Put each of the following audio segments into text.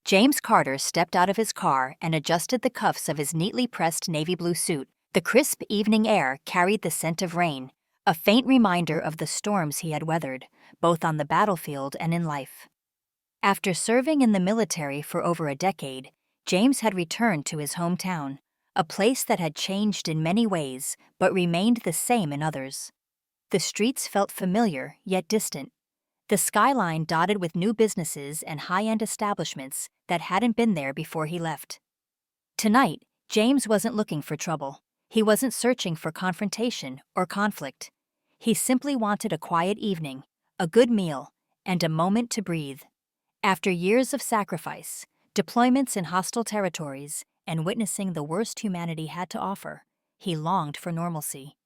James Carter stepped out of his car and adjusted the cuffs of his neatly pressed navy blue suit. The crisp evening air carried the scent of rain, a faint reminder of the storms he had weathered, both on the battlefield and in life. After serving in the military for over a decade, James had returned to his hometown, a place that had changed in many ways but remained the same in others. The streets felt familiar yet distant, the skyline dotted with new businesses and high-end establishments that hadn't been there before he left. Tonight, James wasn't looking for trouble. He wasn't searching for confrontation or conflict. He simply wanted a quiet evening, a good meal, and a moment to breathe. After years of sacrifice, deployments in hostile territories, and witnessing the worst humanity had to offer, he longed for normalcy.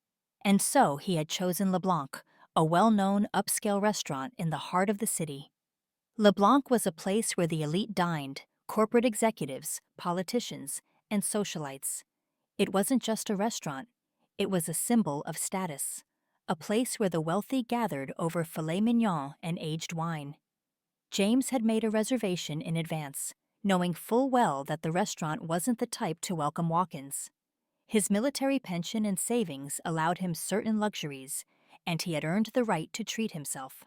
And so he had chosen LeBlanc, a well-known upscale restaurant in the heart of the city. LeBlanc was a place where the elite dined, corporate executives, politicians, and socialites. It wasn't just a restaurant, it was a symbol of status, a place where the wealthy gathered over filet mignon and aged wine. James had made a reservation in advance, knowing full well that the restaurant wasn't the type to welcome walk-ins. His military pension and savings allowed him certain luxuries, and he had earned the right to treat himself.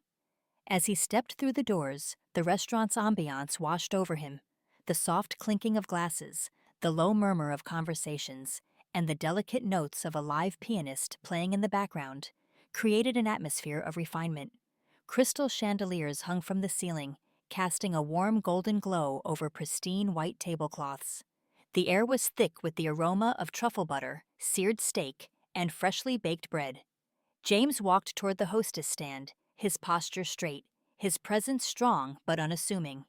As he stepped through the doors, the restaurant's ambiance washed over him. The soft clinking of glasses, the low murmur of conversations, and the delicate notes of a live pianist playing in the background created an atmosphere of refinement. Crystal chandeliers hung from the ceiling, casting a warm golden glow over pristine white tablecloths. The air was thick with the aroma of truffle butter, seared steak, and freshly baked bread. James walked toward the hostess stand, his posture straight, his presence strong but unassuming.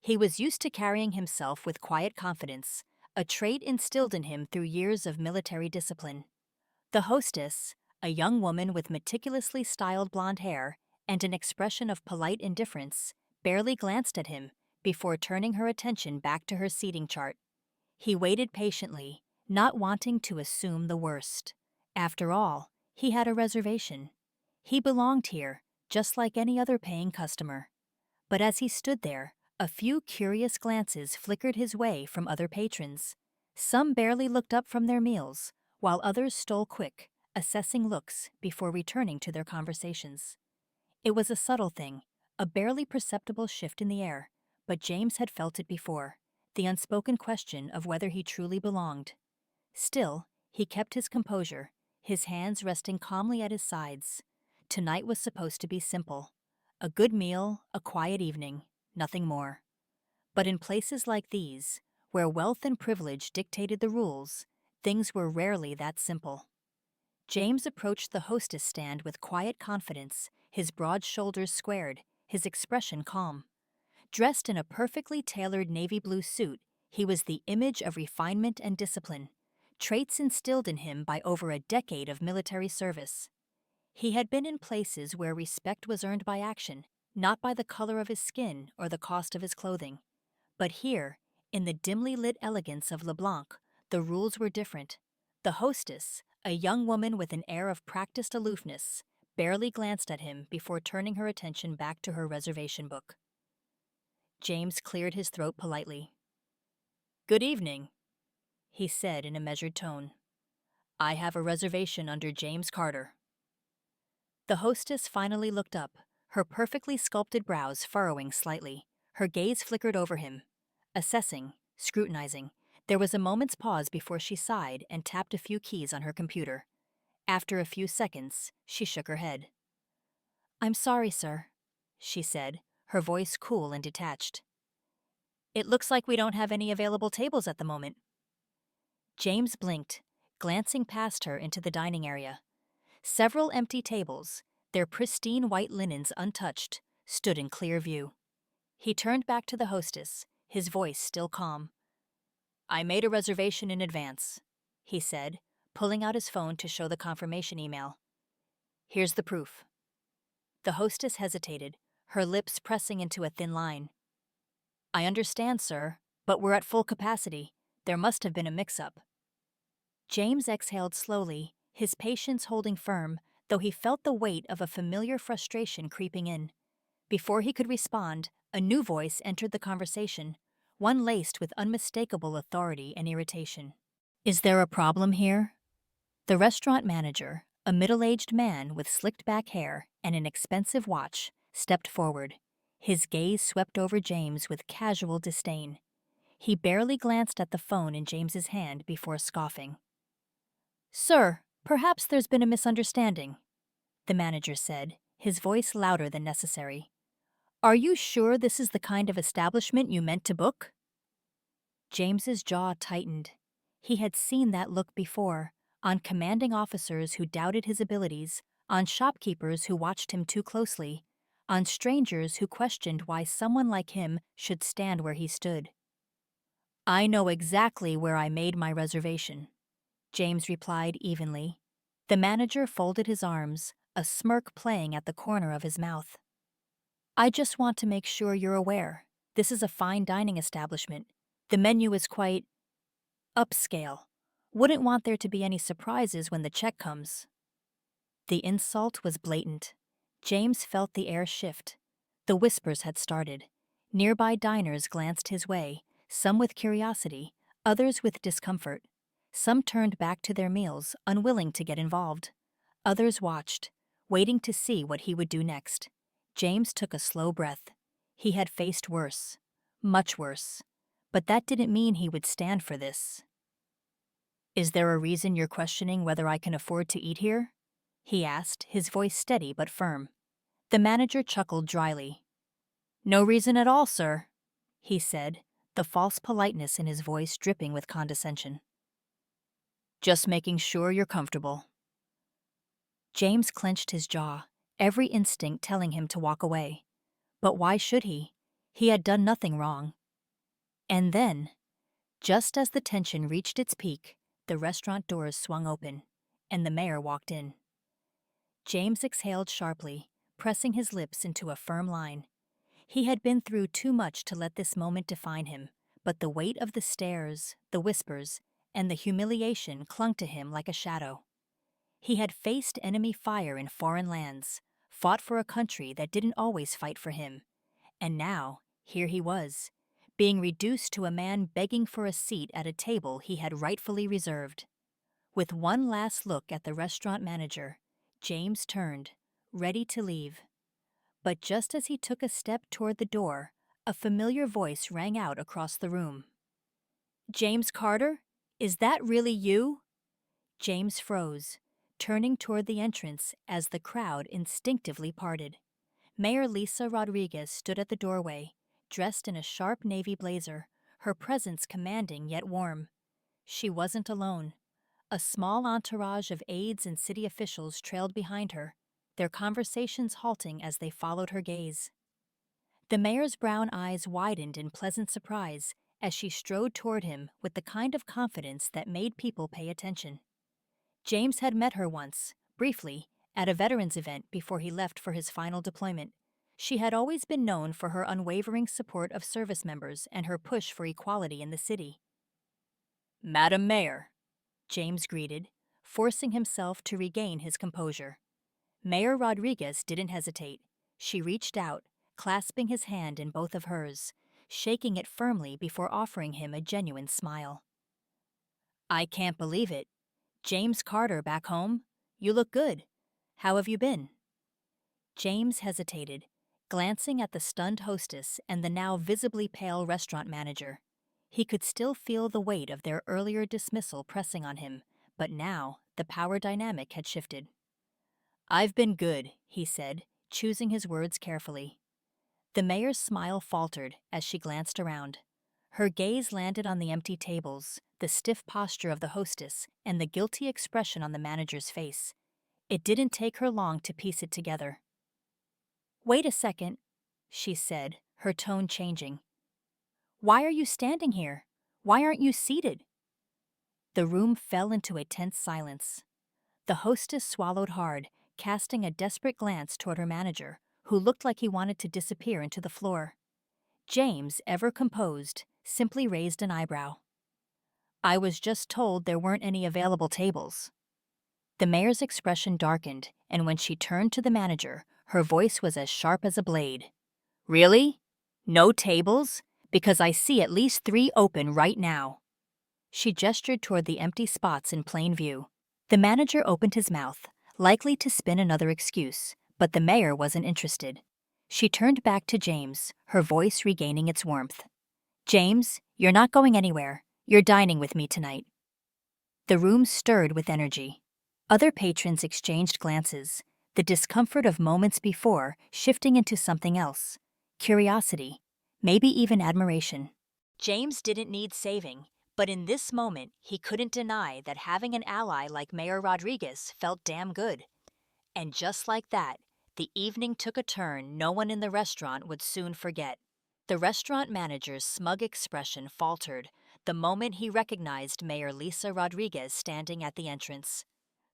He was used to carrying himself with quiet confidence, a trait instilled in him through years of military discipline. The hostess, a young woman with meticulously styled blonde hair and an expression of polite indifference, barely glanced at him before turning her attention back to her seating chart. He waited patiently, not wanting to assume the worst. After all, he had a reservation. He belonged here, just like any other paying customer. But as he stood there, a few curious glances flickered his way from other patrons. Some barely looked up from their meals, while others stole quick, assessing looks before returning to their conversations. It was a subtle thing, a barely perceptible shift in the air, but James had felt it before, the unspoken question of whether he truly belonged. Still, he kept his composure, his hands resting calmly at his sides. Tonight was supposed to be simple. A good meal, a quiet evening, nothing more. But in places like these, where wealth and privilege dictated the rules, things were rarely that simple. James approached the hostess stand with quiet confidence, his broad shoulders squared, his expression calm. Dressed in a perfectly tailored navy blue suit, he was the image of refinement and discipline, traits instilled in him by over a decade of military service. He had been in places where respect was earned by action, not by the color of his skin or the cost of his clothing. But here, in the dimly lit elegance of LeBlanc, the rules were different. The hostess, a young woman with an air of practiced aloofness, barely glanced at him before turning her attention back to her reservation book. James cleared his throat politely. "Good evening," he said in a measured tone. "I have a reservation under James Carter." The hostess finally looked up, her perfectly sculpted brows furrowing slightly. Her gaze flickered over him. Assessing, scrutinizing, there was a moment's pause before she sighed and tapped a few keys on her computer. After a few seconds, she shook her head. "I'm sorry, sir," she said, her voice cool and detached. "It looks like we don't have any available tables at the moment." James blinked, glancing past her into the dining area. Several empty tables, their pristine white linens untouched, stood in clear view. He turned back to the hostess, his voice still calm. "I made a reservation in advance," he said, pulling out his phone to show the confirmation email. "Here's the proof." The hostess hesitated, her lips pressing into a thin line. "I understand, sir, but we're at full capacity. There must have been a mix-up." James exhaled slowly, his patience holding firm, though he felt the weight of a familiar frustration creeping in. Before he could respond, a new voice entered the conversation, one laced with unmistakable authority and irritation. "Is there a problem here?" The restaurant manager, a middle-aged man with slicked-back hair and an expensive watch, stepped forward. His gaze swept over James with casual disdain. He barely glanced at the phone in James's hand before scoffing. "Sir, perhaps there's been a misunderstanding," the manager said, his voice louder than necessary. "Are you sure this is the kind of establishment you meant to book?" James's jaw tightened. He had seen that look before, on commanding officers who doubted his abilities, on shopkeepers who watched him too closely, on strangers who questioned why someone like him should stand where he stood. "I know exactly where I made my reservation," James replied evenly. The manager folded his arms, a smirk playing at the corner of his mouth. "I just want to make sure you're aware. This is a fine dining establishment. The menu is quite upscale. Wouldn't want there to be any surprises when the check comes." The insult was blatant. James felt the air shift. The whispers had started. Nearby diners glanced his way, some with curiosity, others with discomfort. Some turned back to their meals, unwilling to get involved. Others watched, waiting to see what he would do next. James took a slow breath. He had faced worse. Much worse. But that didn't mean he would stand for this. "Is there a reason you're questioning whether I can afford to eat here?" he asked, his voice steady but firm. The manager chuckled dryly. "No reason at all, sir," he said, the false politeness in his voice dripping with condescension. "Just making sure you're comfortable." James clenched his jaw, every instinct telling him to walk away. But why should he? He had done nothing wrong. And then, just as the tension reached its peak, the restaurant doors swung open, and the mayor walked in. James exhaled sharply, pressing his lips into a firm line. He had been through too much to let this moment define him, but the weight of the stares, the whispers, and the humiliation clung to him like a shadow. He had faced enemy fire in foreign lands, fought for a country that didn't always fight for him, and now, here he was, being reduced to a man begging for a seat at a table he had rightfully reserved. With one last look at the restaurant manager, James turned, ready to leave. But just as he took a step toward the door, a familiar voice rang out across the room. "James Carter? Is that really you?" James froze, turning toward the entrance as the crowd instinctively parted. Mayor Lisa Rodriguez stood at the doorway, dressed in a sharp navy blazer, her presence commanding yet warm. She wasn't alone. A small entourage of aides and city officials trailed behind her, their conversations halting as they followed her gaze. The mayor's brown eyes widened in pleasant surprise as she strode toward him with the kind of confidence that made people pay attention. James had met her once, briefly, at a veterans event before he left for his final deployment. She had always been known for her unwavering support of service members and her push for equality in the city. "Madam Mayor," James greeted, forcing himself to regain his composure. Mayor Rodriguez didn't hesitate. She reached out, clasping his hand in both of hers, shaking it firmly before offering him a genuine smile. "I can't believe it. James Carter back home? You look good. How have you been?" James hesitated, glancing at the stunned hostess and the now visibly pale restaurant manager. He could still feel the weight of their earlier dismissal pressing on him, but now the power dynamic had shifted. "I've been good," he said, choosing his words carefully. The mayor's smile faltered as she glanced around. Her gaze landed on the empty tables, the stiff posture of the hostess, and the guilty expression on the manager's face. It didn't take her long to piece it together. "Wait a second," she said, her tone changing. "Why are you standing here? Why aren't you seated?" The room fell into a tense silence. The hostess swallowed hard, casting a desperate glance toward her manager, who looked like he wanted to disappear into the floor. James, ever composed, simply raised an eyebrow. "I was just told there weren't any available tables." The mayor's expression darkened, and when she turned to the manager, her voice was as sharp as a blade. "Really? No tables? Because I see at least 3 open right now. She gestured toward the empty spots in plain view. The manager opened his mouth, likely to spin another excuse, but the mayor wasn't interested. She turned back to James, her voice regaining its warmth. James, you're not going anywhere. You're dining with me tonight. The room stirred with energy. Other patrons exchanged glances, the discomfort of moments before shifting into something else. Curiosity, maybe even admiration. James didn't need saving, but in this moment he couldn't deny that having an ally like Mayor Rodriguez felt damn good. And just like that, the evening took a turn no one in the restaurant would soon forget. The restaurant manager's smug expression faltered the moment he recognized Mayor Lisa Rodriguez standing at the entrance.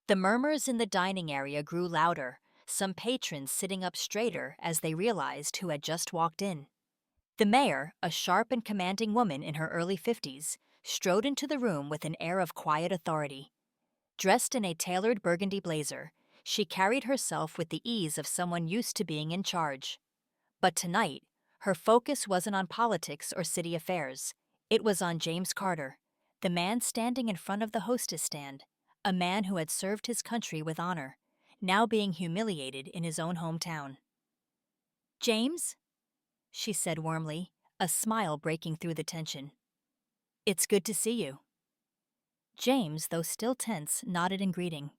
The murmurs in the dining area grew louder, some patrons sitting up straighter as they realized who had just walked in. The mayor, a sharp and commanding woman in her early 50s, strode into the room with an air of quiet authority. Dressed in a tailored burgundy blazer, she carried herself with the ease of someone used to being in charge. But tonight, her focus wasn't on politics or city affairs. It was on James Carter, the man standing in front of the hostess stand, a man who had served his country with honor, now being humiliated in his own hometown. James? She said warmly, a smile breaking through the tension. It's good to see you. James, though still tense, nodded in greeting.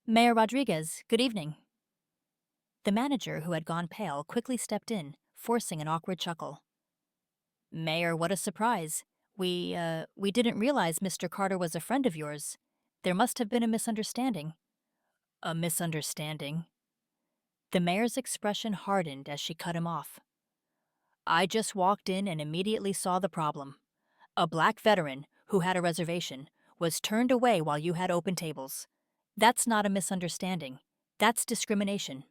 Mayor Rodriguez, good evening. The manager, who had gone pale, quickly stepped in, forcing an awkward chuckle. Mayor, what a surprise. We didn't realize Mr. Carter was a friend of yours. There must have been a misunderstanding. A misunderstanding? The mayor's expression hardened as she cut him off. I just walked in and immediately saw the problem. A black veteran, who had a reservation, was turned away while you had open tables. That's not a misunderstanding. That's discrimination.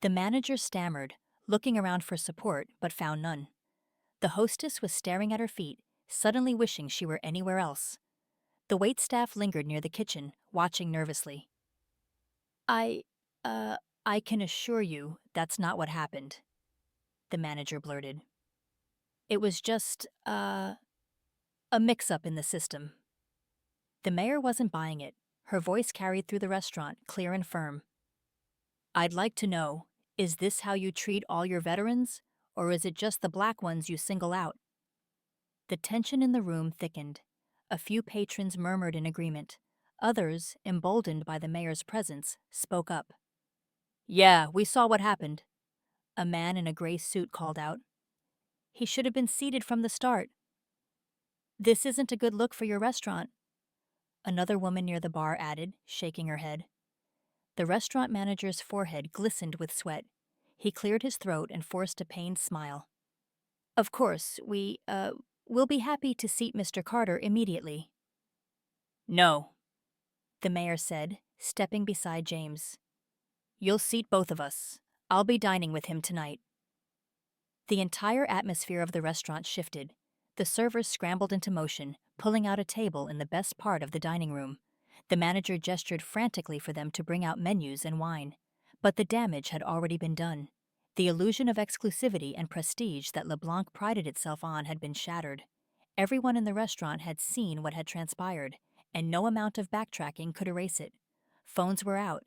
The manager stammered, looking around for support, but found none. The hostess was staring at her feet, suddenly wishing she were anywhere else. The waitstaff lingered near the kitchen, watching nervously. I, I can assure you that's not what happened, the manager blurted. It was just, a mix-up in the system. The mayor wasn't buying it. Her voice carried through the restaurant, clear and firm. I'd like to know, is this how you treat all your veterans, or is it just the black ones you single out? The tension in the room thickened. A few patrons murmured in agreement. Others, emboldened by the mayor's presence, spoke up. Yeah, we saw what happened, a man in a gray suit called out. He should have been seated from the start. This isn't a good look for your restaurant, another woman near the bar added, shaking her head. The restaurant manager's forehead glistened with sweat. He cleared his throat and forced a pained smile. Of course, we'll be happy to seat Mr. Carter immediately. No, the mayor said, stepping beside James. You'll seat both of us. I'll be dining with him tonight. The entire atmosphere of the restaurant shifted. The servers scrambled into motion, pulling out a table in the best part of the dining room. The manager gestured frantically for them to bring out menus and wine. But the damage had already been done. The illusion of exclusivity and prestige that LeBlanc prided itself on had been shattered. Everyone in the restaurant had seen what had transpired, and no amount of backtracking could erase it. Phones were out.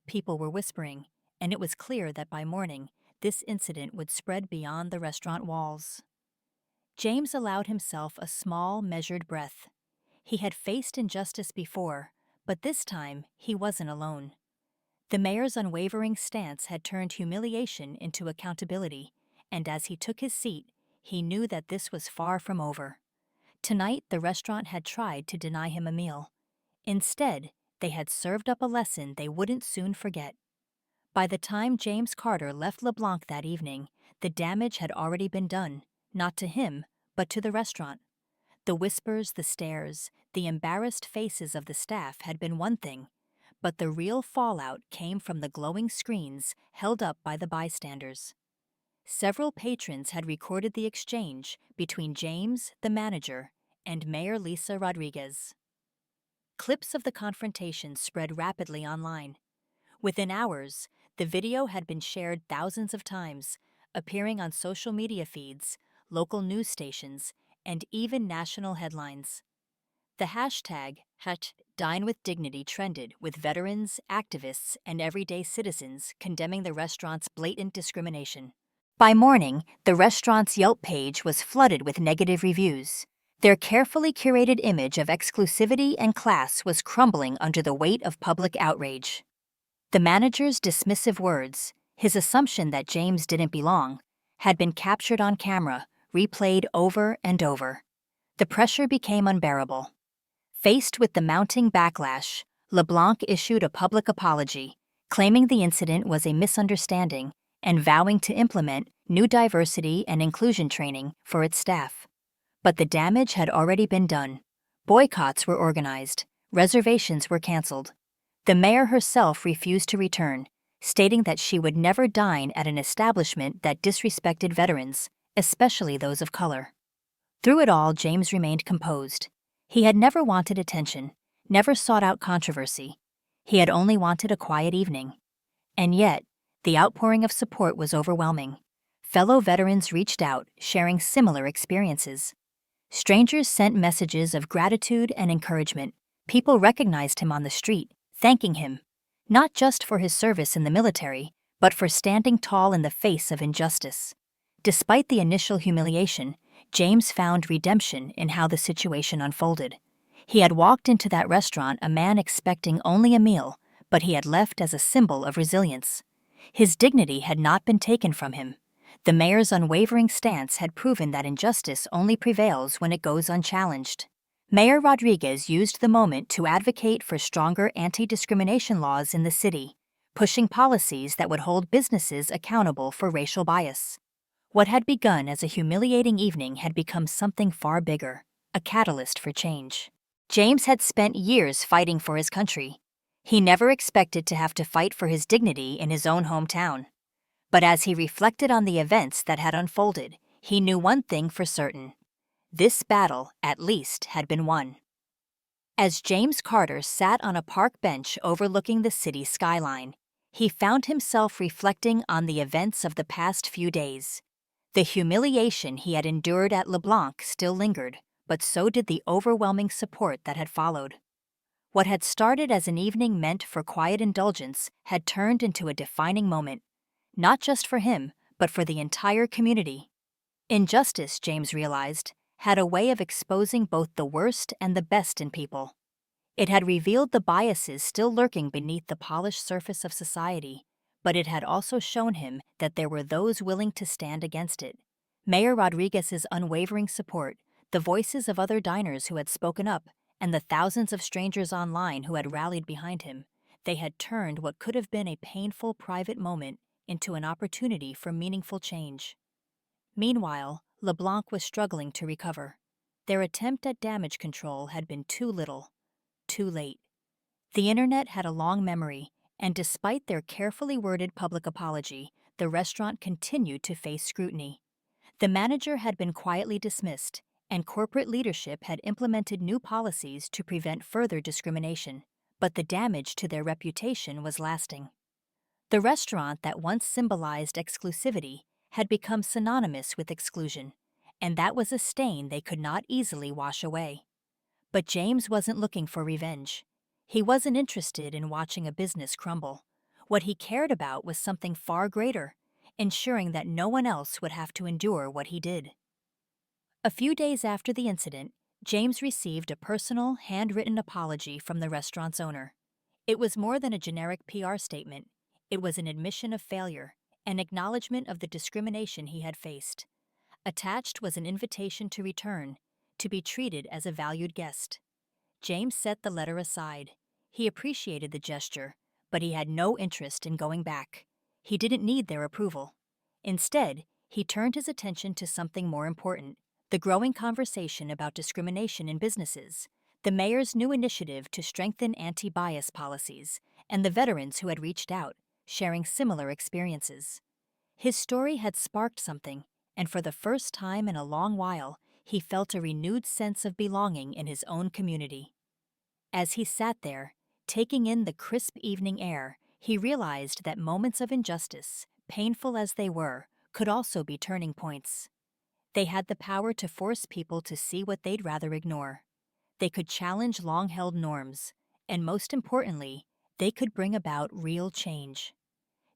People were whispering, and it was clear that by morning, this incident would spread beyond the restaurant walls. James allowed himself a small, measured breath. He had faced injustice before, but this time he wasn't alone. The mayor's unwavering stance had turned humiliation into accountability, and as he took his seat, he knew that this was far from over. Tonight, the restaurant had tried to deny him a meal. Instead, they had served up a lesson they wouldn't soon forget. By the time James Carter left LeBlanc that evening, the damage had already been done, not to him, but to the restaurant. The whispers, the stares, the embarrassed faces of the staff had been one thing, but the real fallout came from the glowing screens held up by the bystanders. Several patrons had recorded the exchange between James, the manager, and Mayor Lisa Rodriguez. Clips of the confrontation spread rapidly online. Within hours, the video had been shared thousands of times, appearing on social media feeds, local news stations, and even national headlines. The hashtag #DineWithDignity trended, with veterans, activists, and everyday citizens condemning the restaurant's blatant discrimination. By morning, the restaurant's Yelp page was flooded with negative reviews. Their carefully curated image of exclusivity and class was crumbling under the weight of public outrage. The manager's dismissive words, his assumption that James didn't belong, had been captured on camera, replayed over and over. The pressure became unbearable. Faced with the mounting backlash, LeBlanc issued a public apology, claiming the incident was a misunderstanding and vowing to implement new diversity and inclusion training for its staff. But the damage had already been done. Boycotts were organized, reservations were canceled. The mayor herself refused to return, stating that she would never dine at an establishment that disrespected veterans, especially those of color. Through it all, James remained composed. He had never wanted attention, never sought out controversy. He had only wanted a quiet evening. And yet, the outpouring of support was overwhelming. Fellow veterans reached out, sharing similar experiences. Strangers sent messages of gratitude and encouragement. People recognized him on the street, thanking him, not just for his service in the military, but for standing tall in the face of injustice. Despite the initial humiliation, James found redemption in how the situation unfolded. He had walked into that restaurant a man expecting only a meal, but he had left as a symbol of resilience. His dignity had not been taken from him. The mayor's unwavering stance had proven that injustice only prevails when it goes unchallenged. Mayor Rodriguez used the moment to advocate for stronger anti-discrimination laws in the city, pushing policies that would hold businesses accountable for racial bias. What had begun as a humiliating evening had become something far bigger, a catalyst for change. James had spent years fighting for his country. He never expected to have to fight for his dignity in his own hometown. But as he reflected on the events that had unfolded, he knew one thing for certain. This battle, at least, had been won. As James Carter sat on a park bench overlooking the city skyline, he found himself reflecting on the events of the past few days. The humiliation he had endured at LeBlanc still lingered, but so did the overwhelming support that had followed. What had started as an evening meant for quiet indulgence had turned into a defining moment, not just for him, but for the entire community. Injustice, James realized, had a way of exposing both the worst and the best in people. It had revealed the biases still lurking beneath the polished surface of society, but it had also shown him that there were those willing to stand against it. Mayor Rodriguez's unwavering support, the voices of other diners who had spoken up, and the thousands of strangers online who had rallied behind him, they had turned what could have been a painful private moment into an opportunity for meaningful change. Meanwhile, LeBlanc was struggling to recover. Their attempt at damage control had been too little, too late. The internet had a long memory, and despite their carefully worded public apology, the restaurant continued to face scrutiny. The manager had been quietly dismissed, and corporate leadership had implemented new policies to prevent further discrimination, but the damage to their reputation was lasting. The restaurant that once symbolized exclusivity had become synonymous with exclusion, and that was a stain they could not easily wash away. But James wasn't looking for revenge. He wasn't interested in watching a business crumble. What he cared about was something far greater, ensuring that no one else would have to endure what he did. A few days after the incident, James received a personal, handwritten apology from the restaurant's owner. It was more than a generic PR statement. It was an admission of failure, an acknowledgement of the discrimination he had faced. Attached was an invitation to return, to be treated as a valued guest. James set the letter aside. He appreciated the gesture, but he had no interest in going back. He didn't need their approval. Instead, he turned his attention to something more important: the growing conversation about discrimination in businesses, the mayor's new initiative to strengthen anti-bias policies, and the veterans who had reached out, sharing similar experiences. His story had sparked something, and for the first time in a long while, he felt a renewed sense of belonging in his own community. As he sat there, taking in the crisp evening air, he realized that moments of injustice, painful as they were, could also be turning points. They had the power to force people to see what they'd rather ignore. They could challenge long held norms, and most importantly, they could bring about real change.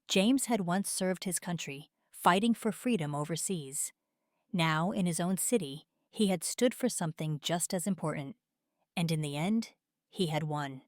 James had once served his country, fighting for freedom overseas. Now, in his own city, he had stood for something just as important. And in the end, he had won.